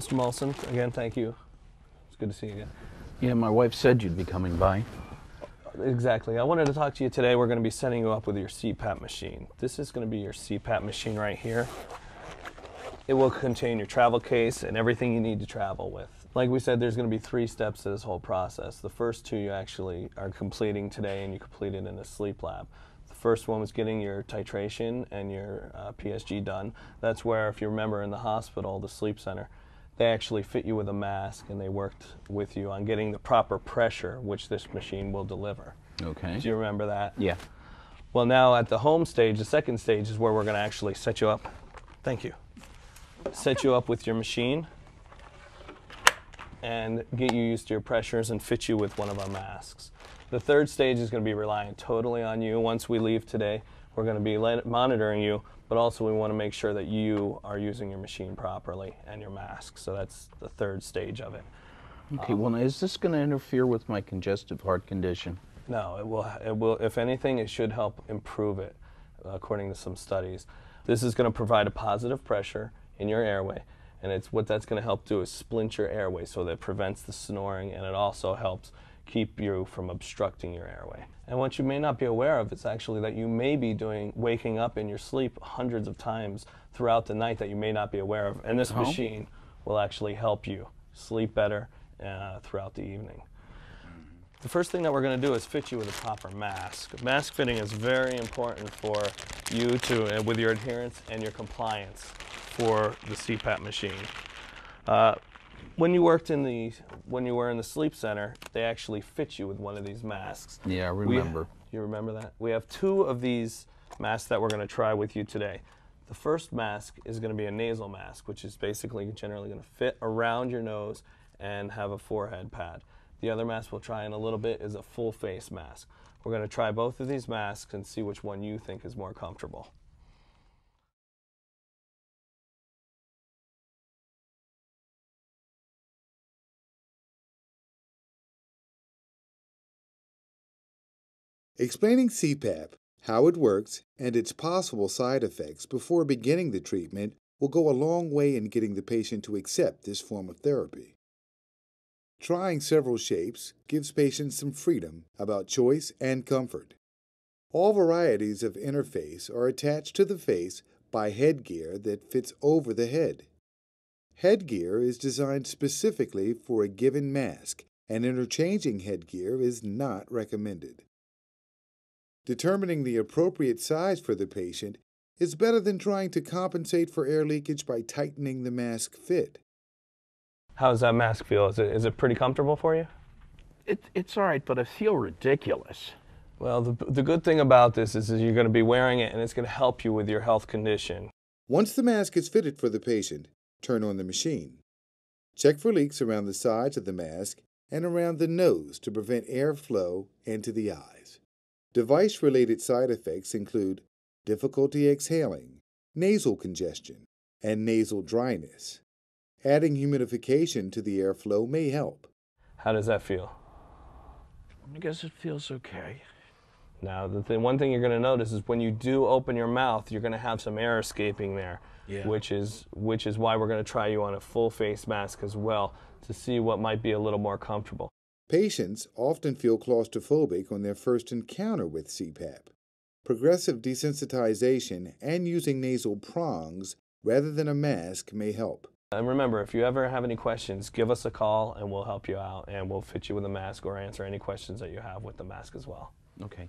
Mr. Molson, again, thank you. It's good to see you again. Yeah, my wife said you'd be coming by. Exactly. I wanted to talk to you today. We're going to be setting you up with your CPAP machine. This is going to be your CPAP machine right here. It will contain your travel case and everything you need to travel with. Like we said, there's going to be 3 steps to this whole process. The first 2 you actually are completing today, and you complete it in a sleep lab. The first one was getting your titration and your PSG done. That's where, if you remember, in the hospital, the sleep center, they actually fit you with a mask, and they worked with you on getting the proper pressure, which this machine will deliver. Okay. Do you remember that? Yeah. Well, now at the home stage, the second stage is where we're going to actually set you up. Thank you. Set you up with your machine and get you used to your pressures and fit you with one of our masks. The third stage is going to be relying totally on you. Once we leave today, we're going to be monitoring you, but also we want to make sure that you are using your machine properly and your mask. So that's the third stage of it. Okay, well, is this going to interfere with my congestive heart condition? No, it will. If anything, it should help improve it, according to some studies. This is going to provide a positive pressure in your airway, and what that's going to help do is splint your airway so that it prevents the snoring, and it also helps keep you from obstructing your airway. And what you may not be aware of is actually that you may be waking up in your sleep hundreds of times throughout the night that you may not be aware of, and this machine will actually help you sleep better throughout the evening. The first thing that we're going to do is fit you with a proper mask. Mask fitting is very important for you with your adherence and your compliance for the CPAP machine. When you were in the sleep center, they actually fit you with one of these masks. Yeah, I remember. You remember that? We have 2 of these masks that we're going to try with you today. The first mask is going to be a nasal mask, which is basically generally going to fit around your nose and have a forehead pad. The other mask we'll try in a little bit is a full face mask. We're going to try both of these masks and see which one you think is more comfortable. Explaining CPAP, how it works, and its possible side effects before beginning the treatment will go a long way in getting the patient to accept this form of therapy. Trying several shapes gives patients some freedom about choice and comfort. All varieties of interface are attached to the face by headgear that fits over the head. Headgear is designed specifically for a given mask, and interchanging headgear is not recommended. Determining the appropriate size for the patient is better than trying to compensate for air leakage by tightening the mask fit. How does that mask feel? Is it pretty comfortable for you? It's all right, but I feel ridiculous. Well, the good thing about this is you're going to be wearing it, and it's going to help you with your health condition. Once the mask is fitted for the patient, turn on the machine. Check for leaks around the sides of the mask and around the nose to prevent airflow into the eyes. Device-related side effects include difficulty exhaling, nasal congestion, and nasal dryness. Adding humidification to the airflow may help. How does that feel? I guess it feels okay. Now, one thing you're going to notice is when you do open your mouth, you're going to have some air escaping there, which is why we're going to try you on a full face mask as well to see what might be a little more comfortable. Patients often feel claustrophobic on their first encounter with CPAP. Progressive desensitization and using nasal prongs rather than a mask may help. And remember, if you ever have any questions, give us a call and we'll help you out, and we'll fit you with a mask or answer any questions that you have with the mask as well. Okay.